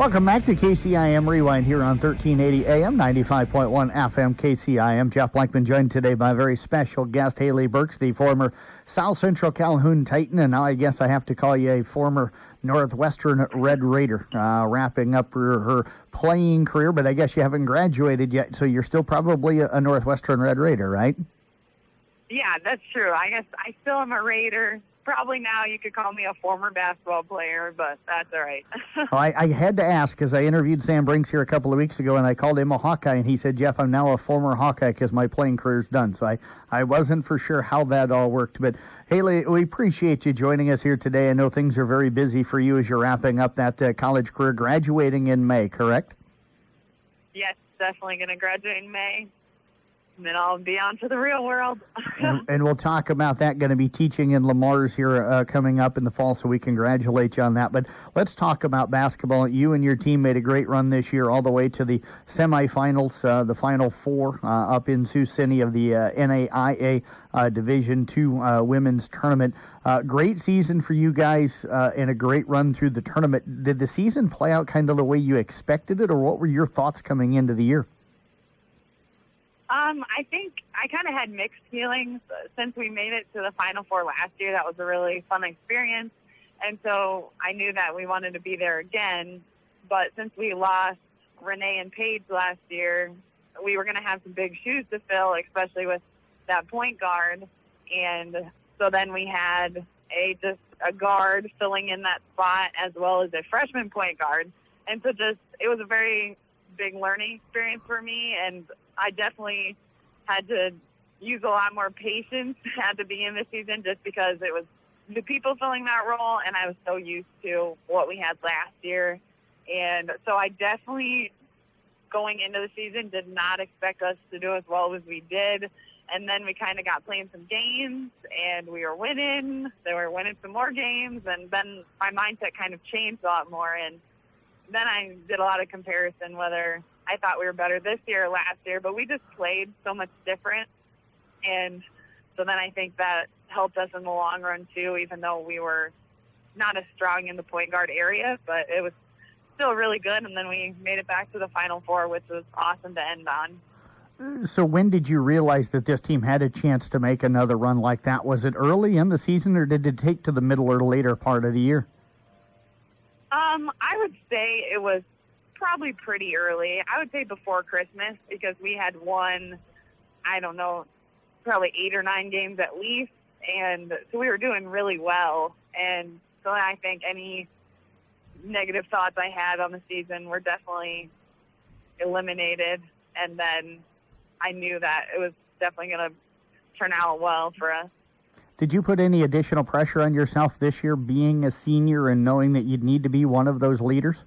Welcome back to KCIM Rewind here on 1380 AM, 95.1 FM KCIM. Jeff Blankman joined today by a very special guest, Haley Birks, the former South Central Calhoun Titan, and now I guess I have to call you a former Northwestern Red Raider, wrapping up her playing career, but I guess you haven't graduated yet, so you're still probably a Northwestern Red Raider, right? Yeah, that's true. I guess I still am a Raider. Probably now you could call me a former basketball player, but that's all right. Well, I had to ask because I interviewed Sam Brinks here a couple of weeks ago, and I called him a Hawkeye, and he said, Jeff, I'm now a former Hawkeye because my playing career's done. So I wasn't for sure how that all worked. But, Haley, we appreciate you joining us here today. I know things are very busy for you as you're wrapping up that college career, graduating in May, correct? Yes, definitely going to graduate in May. And then I'll be on to the real world. and we'll talk about that. Going to be teaching in Lamar's here coming up in the fall, so we congratulate you on that. But let's talk about basketball. You and your team made a great run this year all the way to the semifinals, the Final Four up in Sioux City of the NAIA Division II women's tournament. Great season for you guys and a great run through the tournament. Did the season play out kind of the way you expected it, or what were your thoughts coming into the year? I think I kind of had mixed feelings since we made it to the Final Four last year. That was a really fun experience. And so I knew that we wanted to be there again. But since we lost Renee and Paige last year, we were going to have some big shoes to fill, especially with that point guard. And so then we had just a guard filling in that spot as well as a freshman point guard. And so it was a very big learning experience for me, and I definitely had to use a lot more patience at the beginning of the season just because it was the people filling that role, and I was so used to what we had last year. And so I definitely, going into the season, did not expect us to do as well as we did. And then we kind of got playing some games, and we were winning. They were winning some more games, and then my mindset kind of changed a lot more. And then I did a lot of comparison whether I thought we were better this year or last year, but we just played so much different. And so then I think that helped us in the long run too, even though we were not as strong in the point guard area, but it was still really good. And then we made it back to the Final Four, which was awesome to end on. So when did you realize that this team had a chance to make another run like that? Was it early in the season, or did it take to the middle or later part of the year? I would say it was probably pretty early. I would say before Christmas, because we had won, I don't know, probably 8 or 9 games at least. And so we were doing really well. And so I think any negative thoughts I had on the season were definitely eliminated. And then I knew that it was definitely going to turn out well for us. Did you put any additional pressure on yourself this year, being a senior and knowing that you'd need to be one of those leaders?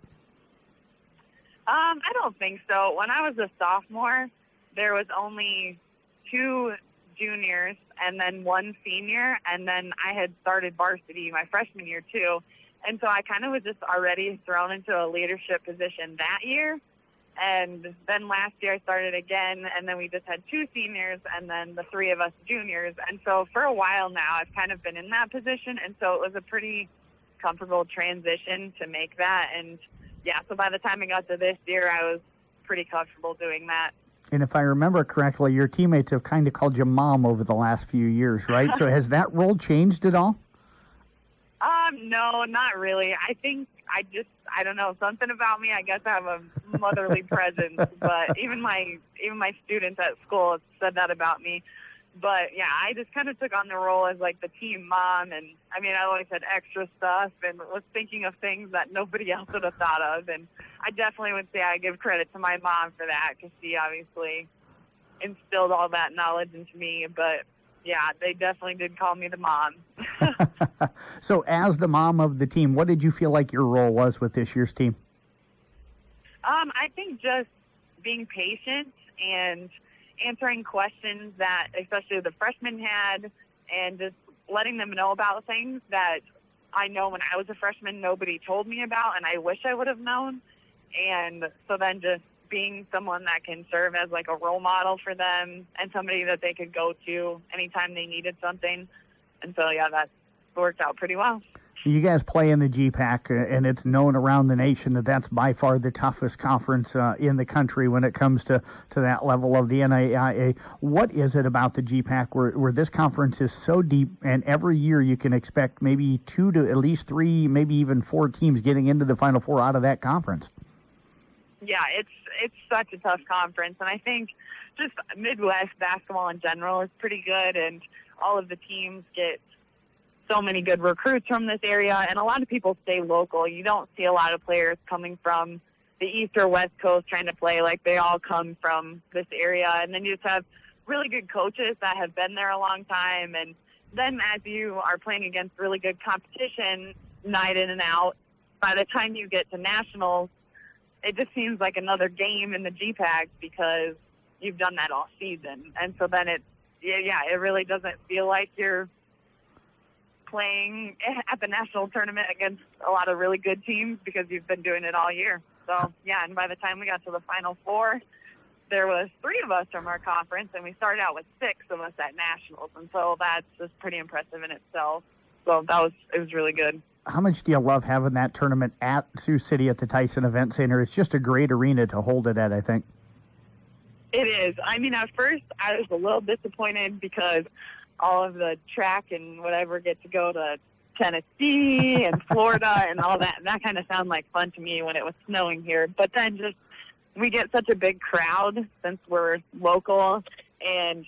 I don't think so. When I was a sophomore, there was only 2 juniors and then 1 senior, and then I had started varsity my freshman year too. And so I kind of was just already thrown into a leadership position that year. And then last year I started again, and then we just had 2 seniors and then the 3 of us juniors. And so for a while now, I've kind of been in that position. And so it was a pretty comfortable transition to make that. And yeah, so by the time I got to this year, I was pretty comfortable doing that. And if I remember correctly, your teammates have kind of called you mom over the last few years, right? So has that role changed at all? No, not really. I think I don't know, something about me. I guess I have a motherly presence, but even my students at school have said that about me. But yeah, I just kind of took on the role as like the team mom, and I mean, I always had extra stuff and was thinking of things that nobody else would have thought of. And I definitely would say I give credit to my mom for that, because she obviously instilled all that knowledge into me. But yeah, they definitely did call me the mom. So as the mom of the team, what did you feel like your role was with this year's team? I think just being patient and answering questions that especially the freshmen had, and just letting them know about things that I know when I was a freshman nobody told me about and I wish I would have known. And so then just being someone that can serve as like a role model for them and somebody that they could go to anytime they needed something. And so, yeah, that worked out pretty well. You guys play in the GPAC, and it's known around the nation that that's by far the toughest conference in the country when it comes to that level of the NAIA. What is it about the GPAC where this conference is so deep, and every year you can expect maybe 2 to at least 3, maybe even 4 teams getting into the Final Four out of that conference? Yeah, it's such a tough conference, and I think just Midwest basketball in general is pretty good, and all of the teams get so many good recruits from this area, and a lot of people stay local. You don't see a lot of players coming from the East or West Coast trying to play. Like, they all come from this area, and then you just have really good coaches that have been there a long time, and then as you are playing against really good competition night in and out, by the time you get to nationals, it just seems like another game in the GPAC because you've done that all season. And so then it really doesn't feel like you're playing at the national tournament against a lot of really good teams because you've been doing it all year. So, yeah, and by the time we got to the Final Four, there was 3 of us from our conference, and we started out with 6 of us at nationals. And so that's just pretty impressive in itself. So it was really good. How much do you love having that tournament at Sioux City at the Tyson Event Center? It's just a great arena to hold it at, I think. It is. I mean, at first I was a little disappointed because all of the track and whatever get to go to Tennessee and Florida and all that. And that kind of sounded like fun to me when it was snowing here. But then just we get such a big crowd since we're local, and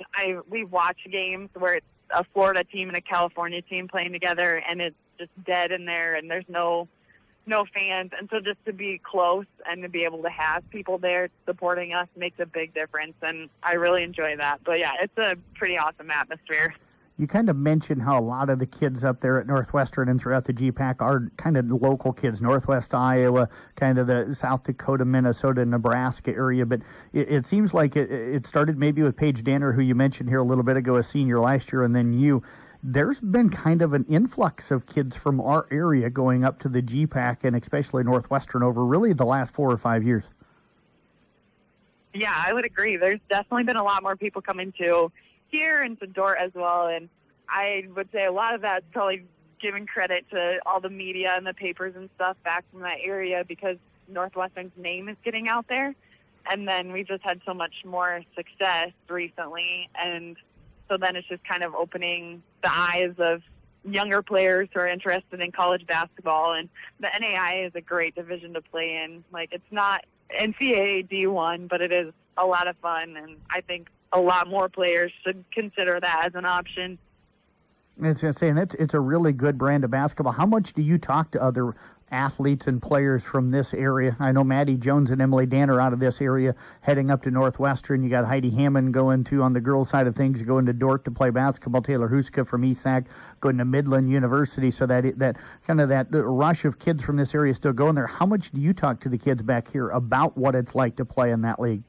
we watch games where it's a Florida team and a California team playing together, and it's just dead in there, and there's no fans. And so just to be close and to be able to have people there supporting us makes a big difference, and I really enjoy that. But yeah, it's a pretty awesome atmosphere. You kind of mentioned how a lot of the kids up there at Northwestern and throughout the GPAC are kind of local kids, Northwest Iowa, kind of the South Dakota, Minnesota, Nebraska area. But it seems like it started maybe with Paige Danner, who you mentioned here a little bit ago, a senior last year, and then you. There's been kind of an influx of kids from our area going up to the GPAC and especially Northwestern over really the last 4 or 5 years. Yeah, I would agree. There's definitely been a lot more people coming to here and to Dort as well, and I would say a lot of that's probably giving credit to all the media and the papers and stuff back from that area because Northwestern's name is getting out there, and then we just had so much more success recently, and so then it's just kind of opening the eyes of younger players who are interested in college basketball, and the NAIA is a great division to play in. Like, it's not NCAA D1, but it is a lot of fun, and I think a lot more players should consider that as an option. It's a really good brand of basketball. How much do you talk to other athletes and players from this area? I know Maddie Jones and Emily Danner out of this area heading up to Northwestern. You got Heidi Hammond going to, on the girls' side of things, going to Dort to play basketball. Taylor Huska from ESAC going to Midland University. So that kind of that rush of kids from this area still going there. How much do you talk to the kids back here about what it's like to play in that league?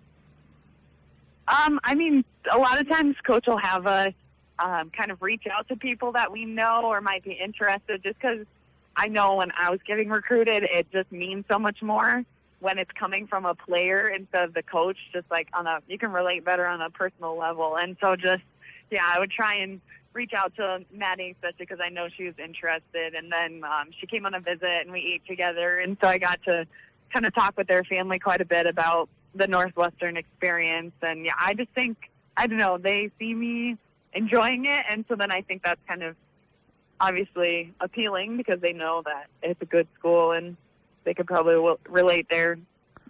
I mean, a lot of times Coach will have us kind of reach out to people that we know or might be interested, just because I know when I was getting recruited, it just means so much more when it's coming from a player instead of the coach, just like you can relate better on a personal level. And so I would try and reach out to Maddie, especially because I know she was interested. And then she came on a visit and we ate together. And so I got to kind of talk with their family quite a bit about the Northwestern experience. And yeah, I just think, I don't know, they see me enjoying it. And so then I think that's kind of obviously appealing because they know that it's a good school and they could probably relate there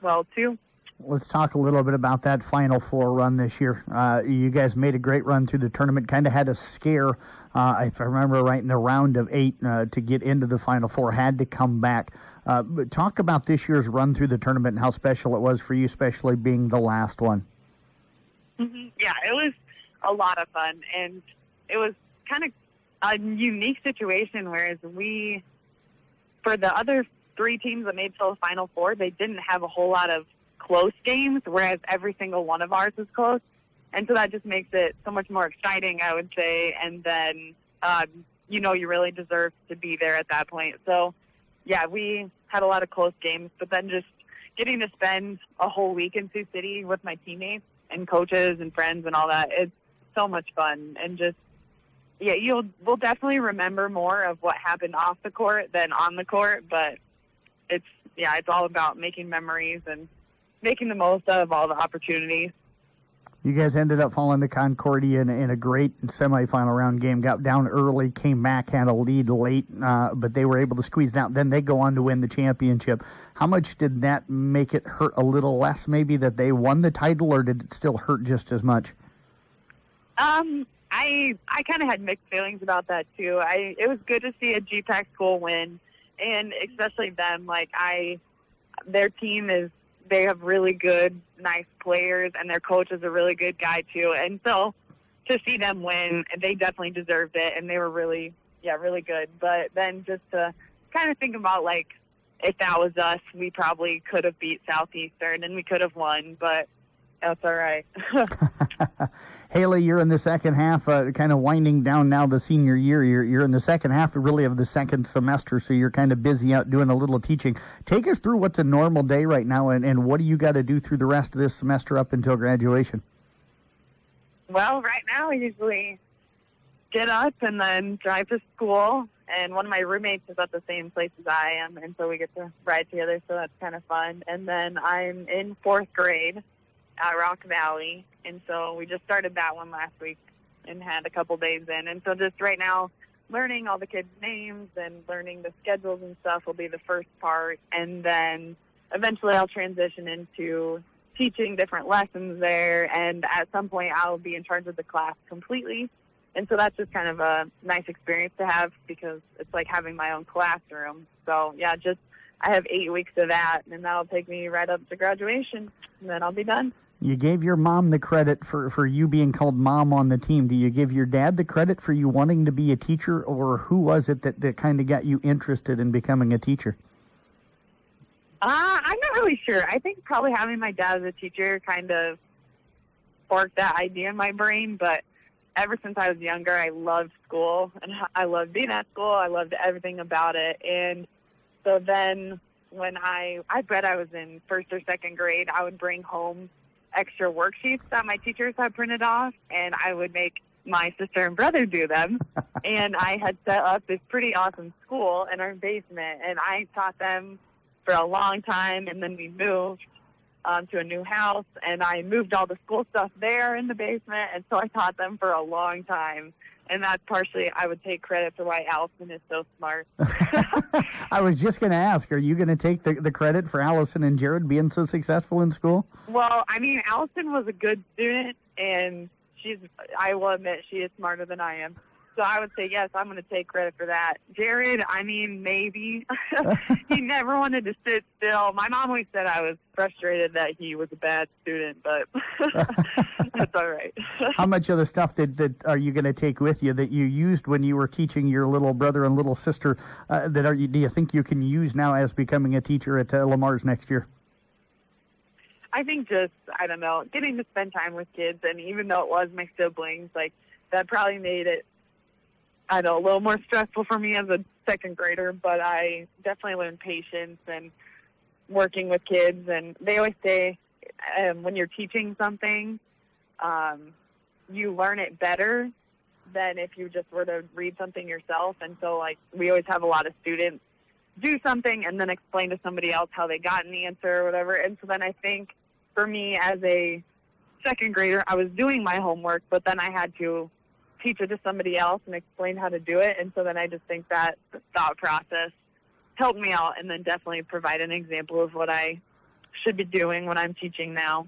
well too. Let's talk a little bit about that Final Four run this year. You guys made a great run through the tournament, kind of had a scare, if I remember right, in the round of 8 to get into the Final Four, had to come back. But talk about this year's run through the tournament and how special it was for you, especially being the last one. Mm-hmm. Yeah, it was a lot of fun, and it was kind of a unique situation, whereas for the other 3 teams that made the Final Four, they didn't have a whole lot of close games, whereas every single one of ours is close. And so that just makes it so much more exciting, I would say. And then, you really deserve to be there at that point. So, yeah, we had a lot of close games, but then just getting to spend a whole week in Sioux City with my teammates and coaches and friends and all that, it's so much fun. And just, yeah, we'll definitely remember more of what happened off the court than on the court, but it's all about making memories and making the most of all the opportunities. You guys ended up falling to Concordia in a great semifinal round game. Got down early, came back, had a lead late, but they were able to squeeze it out. Then they go on to win the championship. How much did that make it hurt a little less, maybe, that they won the title, or did it still hurt just as much? I kind of had mixed feelings about that too. It was good to see a GPAC school win, and especially them. Their team they have really good, nice players, and their coach is a really good guy too. And so to see them win, they definitely deserved it, and they were really good. But then just to kind of think about, if that was us, we probably could have beat Southeastern, and we could have won, but that's all right. Haley, you're in the second half, kind of winding down now the senior year. You're in the second half really of the second semester, so you're kind of busy out doing a little teaching. Take us through what's a normal day right now, and what do you got to do through the rest of this semester up until graduation? Well, right now I usually get up and then drive to school, and one of my roommates is at the same place as I am, and so we get to ride together, so that's kind of fun. And then I'm in 4th grade at Rock Valley, and so we just started that one last week and had a couple days in. And so just right now, learning all the kids' names and learning the schedules and stuff will be the first part, and then eventually I'll transition into teaching different lessons there, and at some point I'll be in charge of the class completely. And so that's just kind of a nice experience to have, because it's like having my own classroom. So yeah, I have 8 weeks of that, and that'll take me right up to graduation, and then I'll be done. You gave your mom the credit for you being called mom on the team. Do you give your dad the credit for you wanting to be a teacher, or who was it that kind of got you interested in becoming a teacher? I'm not really sure. I think probably having my dad as a teacher kind of sparked that idea in my brain, but ever since I was younger, I loved school, and I loved being at school. I loved everything about it. And so then when I bet I was in 1st or 2nd grade, I would bring home extra worksheets that my teachers had printed off, and I would make my sister and brother do them. And I had set up this pretty awesome school in our basement, and I taught them for a long time, and then we moved to a new house, and I moved all the school stuff there in the basement, and so I taught them for a long time. And that's partially, I would take credit for why Allison is so smart. I was just going to ask, are you going to take the credit for Allison and Jared being so successful in school? Well, I mean, Allison was a good student, and I will admit, she is smarter than I am. So I would say, yes, I'm going to take credit for that. Jared, I mean, maybe. He never wanted to sit still. My mom always said I was frustrated that he was a bad student, but that's all right. How much of the stuff that are you going to take with you that you used when you were teaching your little brother and little sister do you think you can use now as becoming a teacher at Lamar's next year? I think I don't know, getting to spend time with kids, and even though it was my siblings, that probably made it, I know, a little more stressful for me as a 2nd grader, but I definitely learned patience and working with kids. And they always say when you're teaching something, you learn it better than if you just were to read something yourself. And so, we always have a lot of students do something and then explain to somebody else how they got an answer or whatever. And so then I think for me as a 2nd grader, I was doing my homework, but then I had to teach it to somebody else and explain how to do it. And so then I just think that thought process helped me out, and then definitely provide an example of what I should be doing when I'm teaching now.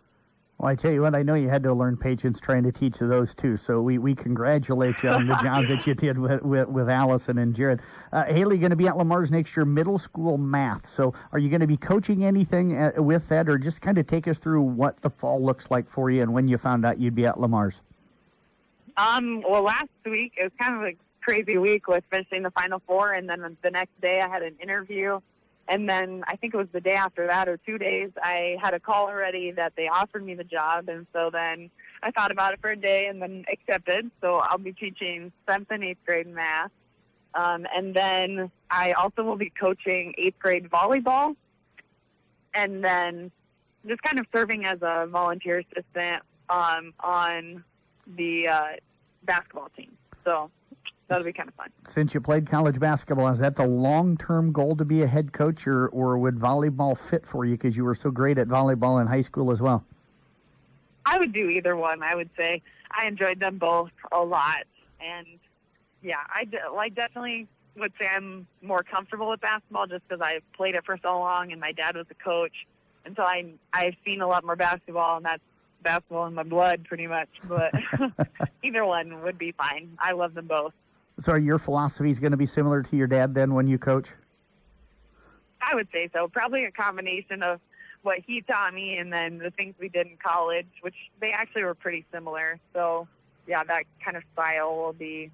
Well, I tell you what, I know you had to learn patience trying to teach those too, so we congratulate you on the job that you did with Allison and Jared. Haley, going to be at Lamar's next year, middle school math. So are you going to be coaching anything with that, or just kind of take us through what the fall looks like for you and when you found out you'd be at Lamar's? Well, last week, it was kind of a crazy week with finishing the Final Four, and then the next day I had an interview, and then I think it was the day after that or 2 days, I had a call already that they offered me the job, and so then I thought about it for a day and then accepted. So I'll be teaching 7th and 8th grade math, and then I also will be coaching 8th grade volleyball, and then just kind of serving as a volunteer assistant on the basketball team. So that'll be kind of fun. Since you played college basketball, is that the long-term goal to be a head coach, or would volleyball fit for you because you were so great at volleyball in high school as well? I would do either one, I would say. I enjoyed them both a lot. And, yeah, I definitely would say I'm more comfortable with basketball just because I've played it for so long and my dad was a coach. And so I've seen a lot more basketball, and that's basketball in my blood pretty much. But either one would be fine. I love them both. So your philosophy is going to be similar to your dad then when you coach? I would say so. Probably a combination of what he taught me and then the things we did in college, which they actually were pretty similar. So, yeah, that kind of style will be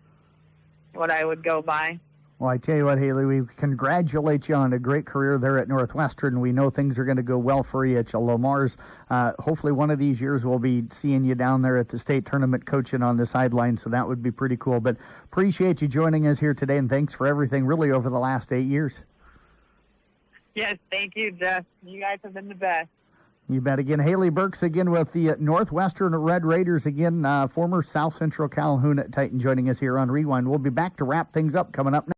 what I would go by. Well, I tell you what, Haley, we congratulate you on a great career there at Northwestern. We know things are going to go well for you at Lamar's. Hopefully one of these years we'll be seeing you down there at the state tournament coaching on the sideline, so that would be pretty cool. But appreciate you joining us here today, and thanks for everything really over the last 8 years. Yes, thank you, Jeff. You guys have been the best. You bet. Again, Haley Birks again with the Northwestern Red Raiders, again, former South Central Calhoun Titan joining us here on Rewind. We'll be back to wrap things up coming up next.